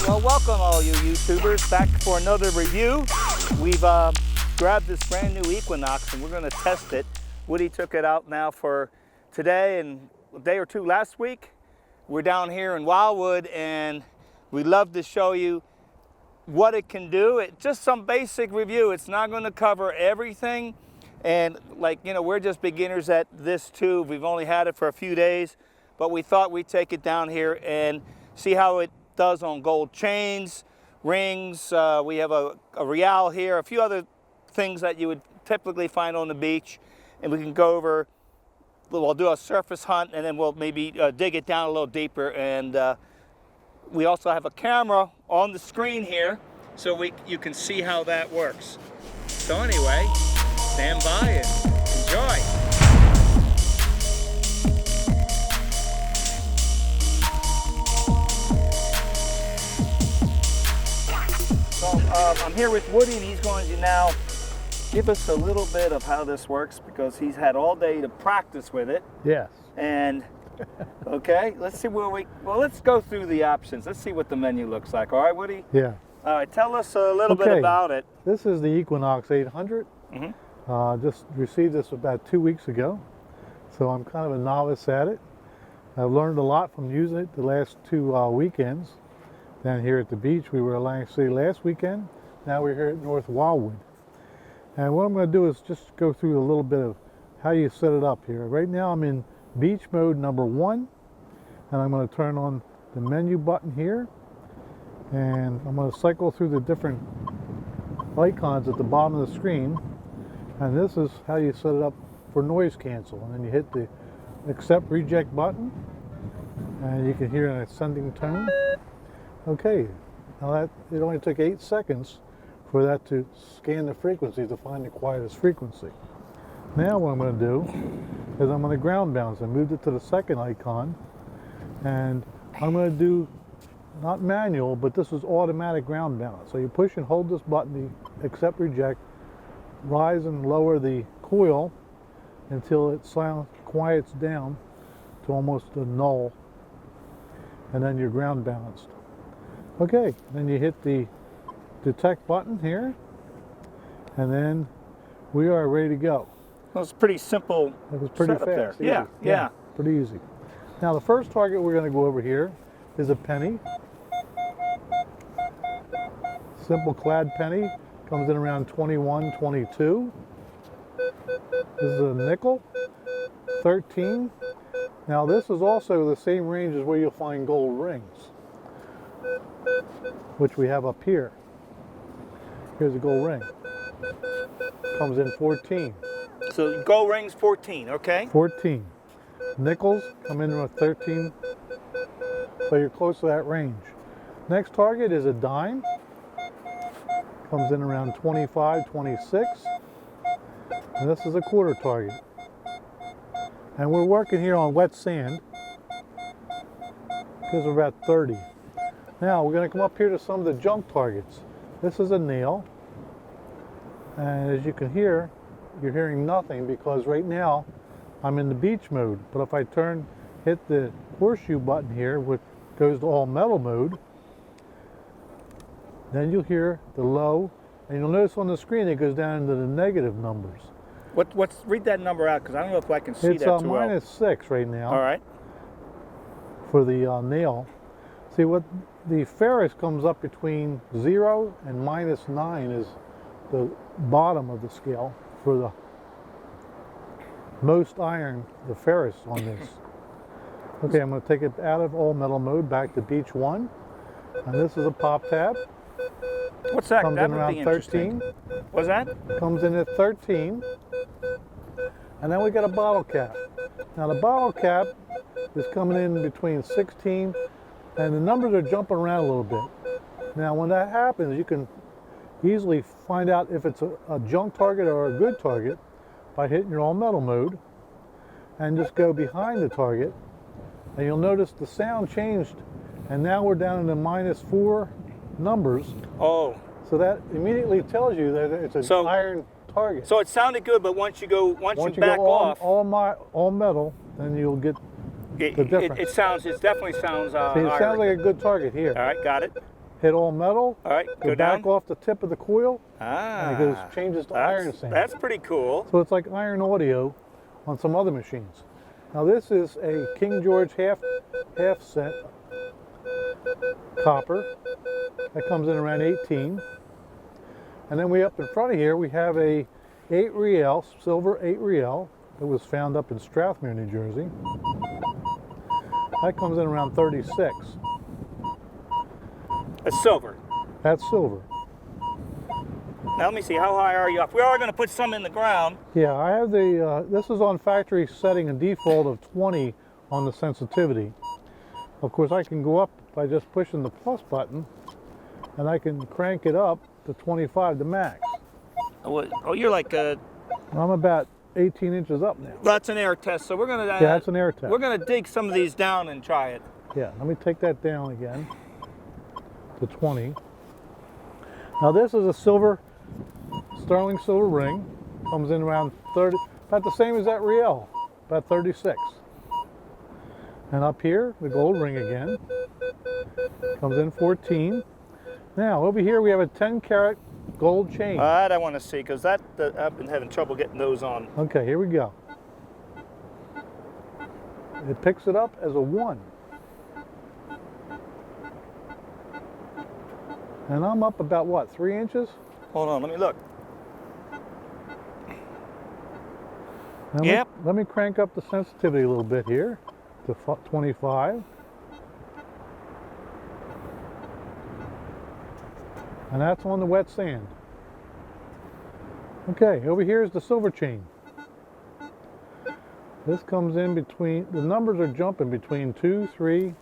Well, welcome all you YouTubers back for another review. We've grabbed this brand new Equinox and we're going to test it. Woody took it out now for today and a day or two last week. We're down here in Wildwood and we'd love to show you what it can do. It's just some basic review. It's not going to cover everything. And like, you know, we're just beginners at this too. We've only had it for a few days, but we thought we'd take it down here and see how it does on gold chains, rings. We have a real here, a few other things that you would typically find on the beach. And we can go over, we'll do a surface hunt and then we'll maybe dig it down a little deeper. And we also have a camera on the screen here so you can see how that works. So anyway, stand by and enjoy. I'm here with Woody and he's going to now give us a little bit of how this works because he's had all day to practice with it. Yes. And, okay, let's see well, let's go through the options. Let's see what the menu looks like. All right, Woody? Yeah. All right, tell us a little bit about it. This is the Equinox 800. Just received this about 2 weeks ago. So I'm kind of a novice at it. I've learned a lot from using it the last two weekends. Down here at the beach, we were in Atlantic City last weekend. Now we're here at North Wildwood. And what I'm going to do is just go through a little bit of how you set it up here. Right now I'm in beach mode number 1. And I'm going to turn on the menu button here. And I'm going to cycle through the different icons at the bottom of the screen. And this is how you set it up for noise cancel. And then you hit the accept reject button. And you can hear an ascending tone. Okay, now it only took 8 seconds for that to scan the frequency to find the quietest frequency. Now what I'm going to do is I'm going to ground balance. I moved it to the second icon and I'm going to do not manual, but this is automatic ground balance. So you push and hold this button, the accept reject, rise and lower the coil until it quiets down to almost a null, and then you're ground balanced. Okay, then you hit the detect button here, and then we are ready to go. Well, it's pretty simple. It was pretty fast. Yeah, pretty easy. Now the first target we're going to go over here is a penny. Simple clad penny, comes in around 21, 22. This is a nickel, 13. Now this is also the same range as where you'll find gold rings, which we have up here. Here's a gold ring. Comes in 14. So gold rings 14, okay? 14. Nickels come in with 13. So you're close to that range. Next target is a dime. Comes in around 25, 26. And this is a quarter target. And we're working here on wet sand because we're about 30. Now we're going to come up here to some of the junk targets. This is a nail, and as you can hear, you're hearing nothing because right now I'm in the beach mode. But if I hit the horseshoe button here, which goes to all metal mode, then you'll hear the low, and you'll notice on the screen it goes down into the negative numbers. Read that number out because I don't know if I can see that too well. It's -6 right now. All right. For the nail. See, what the ferrous comes up between 0 and -9 is the bottom of the scale for the most iron, the ferrous on this. Okay, I'm going to take it out of all metal mode back to beach 1. And this is a pop tab. What's that? Comes in around 13. What's that? Comes in at 13. And then we got a bottle cap. Now the bottle cap is coming in between 16, and the numbers are jumping around a little bit. Now when that happens, you can easily find out if it's a junk target or a good target by hitting your all metal mode and just go behind the target, and you'll notice the sound changed, and now we're down in the -4 numbers. Oh. So that immediately tells you that it's an iron target. So it sounded good, but once you back off, all metal, then you'll get the difference. It definitely sounds. See, it sounds like a good target here. All right, got it. hit all metal. All right, go back down. off the tip of the coil. Ah. And it goes, changes to iron sand. That's pretty cool. So it's like iron audio on some other machines. Now this is a King George half cent copper. That comes in around 18. And then up in front of here, we have a 8 riel, silver 8 riel. It was found up in Strathmere, New Jersey. That comes in around 36. That's silver. That's silver. Now let me see, how high are you up? We are going to put some in the ground. Yeah, I have the, this is on factory setting a default of 20 on the sensitivity. Of course, I can go up by just pushing the plus button, and I can crank it up to 25 to max. Oh, you're like I'm about 18 inches up now. That's an air test, so we're going to... Yeah, that's an air test. We're going to dig some of these down and try it. Yeah, let me take that down again to 20. Now this is a silver, sterling silver ring. Comes in around 30, about the same as that riel, about 36. And up here, the gold ring again. Comes in 14. Now over here we have a 10 karat gold chain. That I want to see, because I've been having trouble getting those on. Okay, here we go. It picks it up as a 1. And I'm up about what, 3 inches? Hold on, let me look. Now Yep. Let me crank up the sensitivity a little bit here to 25. And that's on the wet sand. Okay, over here is the silver chain. This comes in between, the numbers are jumping between 2, 3.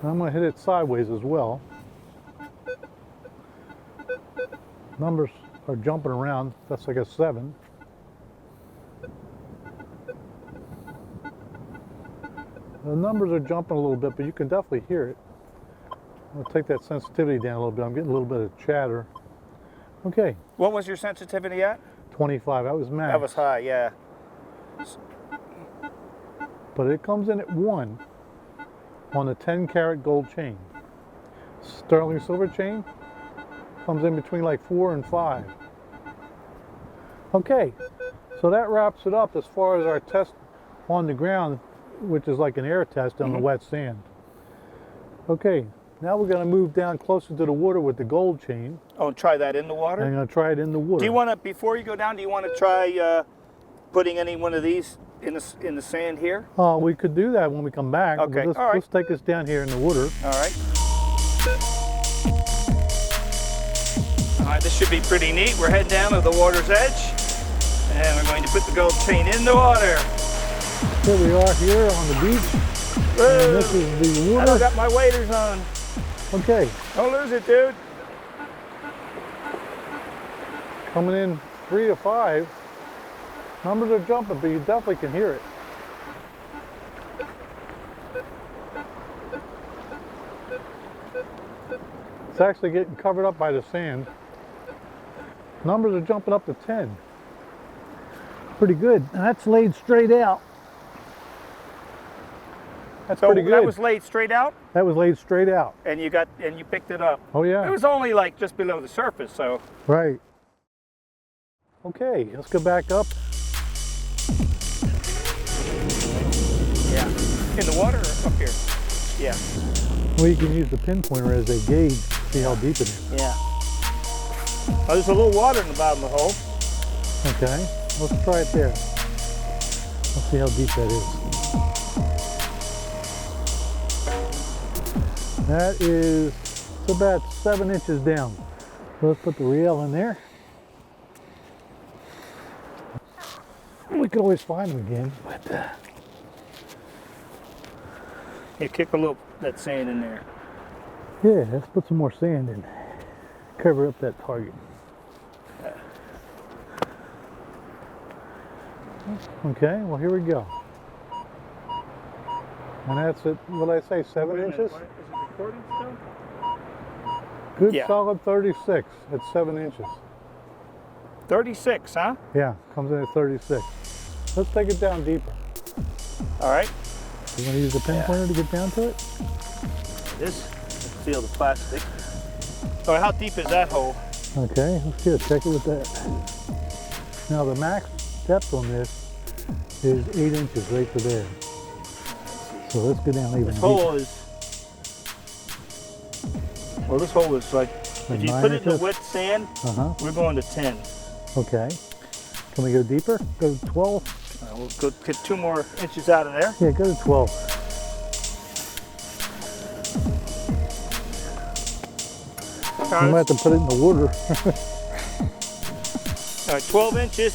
I'm going to hit it sideways as well. Numbers are jumping around. That's like a 7. The numbers are jumping a little bit, but you can definitely hear it. I'll take that sensitivity down a little bit. I'm getting a little bit of chatter. Okay. What was your sensitivity at? 25. That was max. That was high, yeah. But it comes in at 1 on a 10 karat gold chain. Sterling silver chain comes in between like 4 and 5. Okay, so that wraps it up as far as our test on the ground, which is like an air test on the wet sand. Okay, now we're going to move down closer to the water with the gold chain. Oh, and try that in the water? I'm going to try it in the water. Do you want to, before you go down, do you want to try putting any one of these in the sand here? We could do that when we come back. Okay, Let's, all right. let's take us down here in the water. All right. All right, this should be pretty neat. We're heading down to the water's edge, and we're going to put the gold chain in the water. Here we are here on the beach. Whoa. And this is the water. I don't got my waders on. Okay. Don't lose it, dude. Coming in 3 to 5. Numbers are jumping, but you definitely can hear it. It's actually getting covered up by the sand. Numbers are jumping up to 10. Pretty good. And that's laid straight out. That's So pretty good. that was laid straight out, That was laid straight out. and you picked it up. Oh yeah. It was only like just below the surface, so. Right. Okay, let's go back up. Yeah. In the water or up here? Yeah. Well, you can use the pinpointer as a gauge, see how deep it is. Yeah. Oh, there's a little water in the bottom of the hole. Okay, let's try it there. Let's see how deep that is. That is, it's about 7 inches down. So let's put the reel in there. We could always find them again, but You kick a little that sand in there. yeah, let's put some more sand in. Cover up that target. Okay, well here we go. And that's it, what did I say, 7 inches? Is it recording still? Good Yeah. solid 36 at 7 inches. 36, huh? Yeah, comes in at 36. Let's take it down deeper. All right. You want to use the pinpointer to get down to it? This. seal the plastic. All right, how deep is that hole? Okay, let's get a check it with that. Now the max depth on this is 8 inches right to there. So let's go down even This deeper. hole is, well, this hole is like, if you put it in the wet sand, we're going to 10. Okay. Can we go deeper? Go 12? We'll go get 2 more inches out of there. Yeah, go to 12. I might have to put it in the water. All right, 12 inches.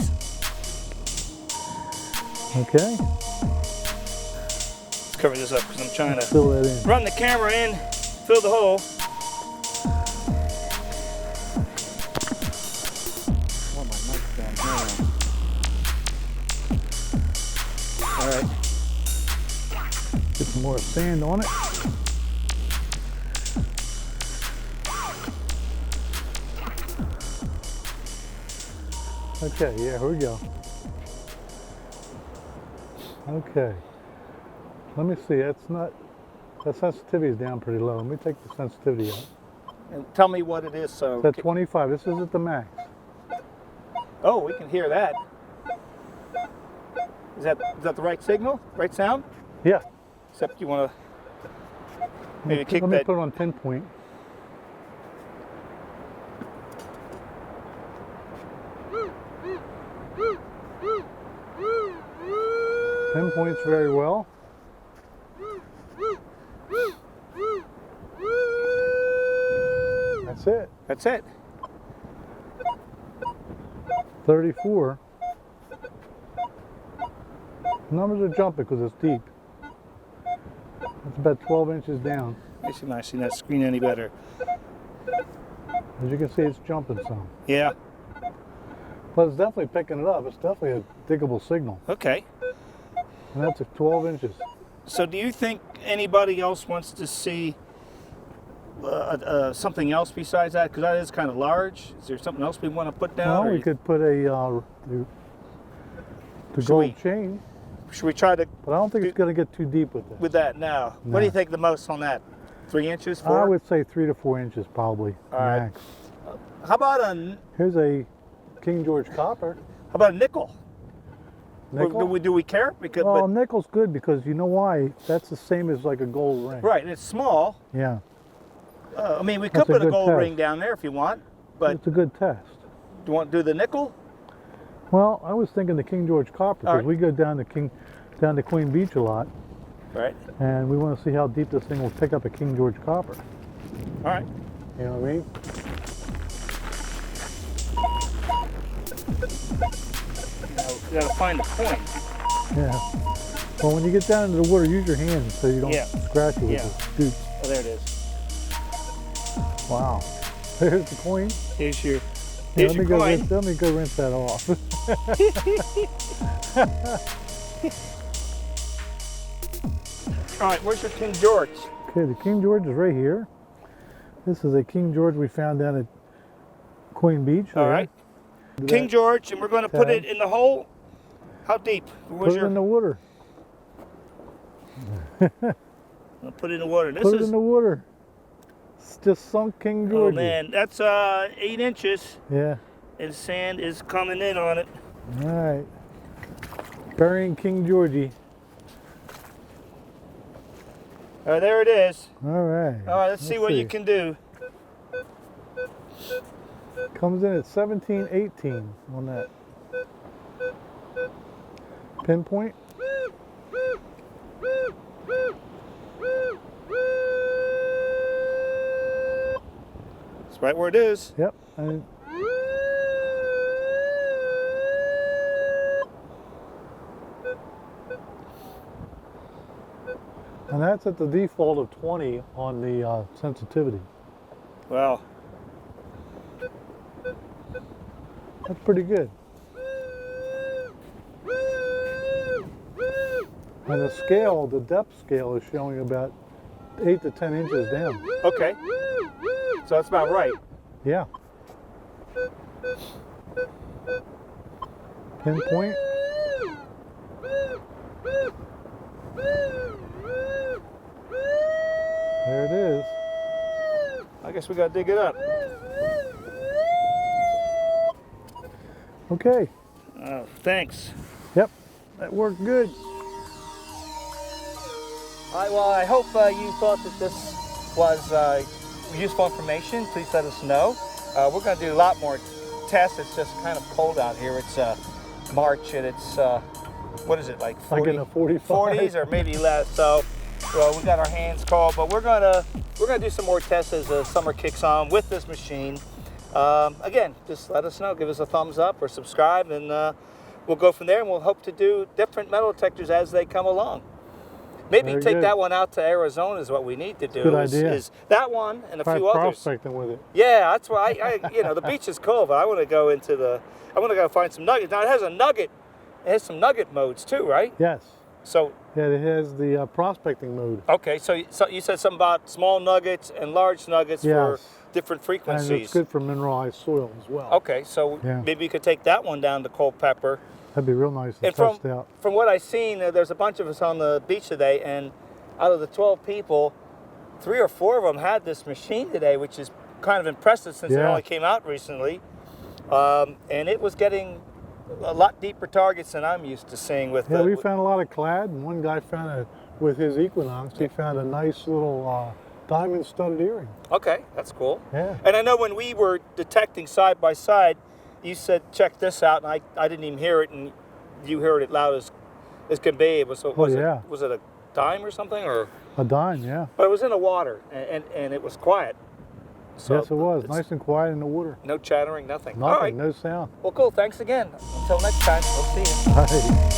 Okay. Let's cover this up because I'm trying to fill that in. Run the camera in, fill the hole. Oh, my mic's down here. All right. Get some more sand on it. Okay, yeah, here we go. Okay. Let me see, that sensitivity is down pretty low. Let me take the sensitivity out. And tell me what it is. So it's at 25, this is at the max. Oh, we can hear that. Is that the right signal? Right sound? Yeah. Except you want to maybe kick Let that. me put it on 10 point. Pinpoints very well. That's it. That's it. 34. Numbers are jumping because it's deep. It's about 12 inches down. Let me see if I see that screen any better. As you can see, it's jumping some. Yeah. But it's definitely picking it up. It's definitely a diggable signal. Okay. And that's at 12 inches. So do you think anybody else wants to see something else besides that? Because that is kind of large. Is there something else we want to put down? Well, we could put a the gold chain. Should we try to? But I don't think it's going to get too deep with this. With that now. No. What do you think the most on that? 3 inches, 4? I would say 3 to 4 inches probably. All right. Max. How about a? Here's a King George copper. How about a nickel? Nickel? Do we care? Because well, nickel's good because you know why? That's the same as like a gold ring. right, and it's small. Yeah. I mean, we could That's a put a good gold test. ring down there if you want, but It's a good test. do you want to do the nickel? Well, I was thinking the King George copper because we go down to Queen Beach a lot, Right. and we want to see how deep this thing will pick up a King George copper. All right. You know what I mean? You gotta find the point. Yeah. Well, when you get down into the water, use your hands so you don't scratch it with the scoop. Oh, there it is. Wow. There's the coin. Here's your Let me go rinse that off. All right, where's your King George? Okay, the King George is right here. This is a King George we found down at Queen Beach. All right. King George, and we're going to put it in the hole. How deep? Put it in the water. I'll put it in the water. Put it in the water. It's just sunk King George. Oh man, that's 8 inches. Yeah. And sand is coming in on it. All right. Burying King Georgie. All right, there it is. All right. All right, let's see what you can do. Comes in at 17-18 on that. Pinpoint. It's right where it is. Yep. And that's at the default of 20 on the sensitivity. Wow. That's pretty good. And the scale, the depth scale is showing about 8 to 10 inches down. Okay. So that's about right. Yeah. Pinpoint. There it is. I guess we gotta dig it up. Okay. Oh, thanks. Yep. That worked good. All right, well, I hope you thought that this was useful information. Please let us know. We're going to do a lot more tests. It's just kind of cold out here. It's March, and it's, what is it, like 40, Like in the 45. 40s or maybe less. So, well, we got our hands cold, but we're gonna do some more tests as the summer kicks on with this machine. Again, just let us know. Give us a thumbs up or subscribe, and we'll go from there. And we'll hope to do different metal detectors as they come along. Maybe Very take good. that one out to Arizona is what we need to do. Good idea. Is that one and a Try few others. prospecting with it. Yeah, that's why I you know, the beach is cool, but I want to go into I want to go find some nuggets. Now it has a nugget. It has some nugget modes too, right? Yes. So Yeah, it has the prospecting mode. okay, so you said something about small nuggets and large nuggets for Yes. different frequencies. And it's good for mineralized soil as well. Okay, so Yeah. maybe you could take that one down to Culpeper. That'd be real nice to And test out. from what I've seen, there's a bunch of us on the beach today, and out of the 12 people, 3 or 4 of them had this machine today, which is kind of impressive since it Yeah. only came out recently. And it was getting a lot deeper targets than I'm used to seeing with Yeah, we found a lot of clad, and one guy found with his Equinox, he found a nice little diamond studded earring. Okay, that's cool. Yeah. And I know when we were detecting side by side, you said, check this out, and I didn't even hear it, and you heard it loud as can be. It was, yeah. Was it a dime or something? Or? A dime, yeah. But it was in the water, and it was quiet. So Yes, it was. it's Nice and quiet in the water. No chattering, nothing. All Nothing, right. no sound. Well, cool. Thanks again. Until next time, we'll see you. Bye.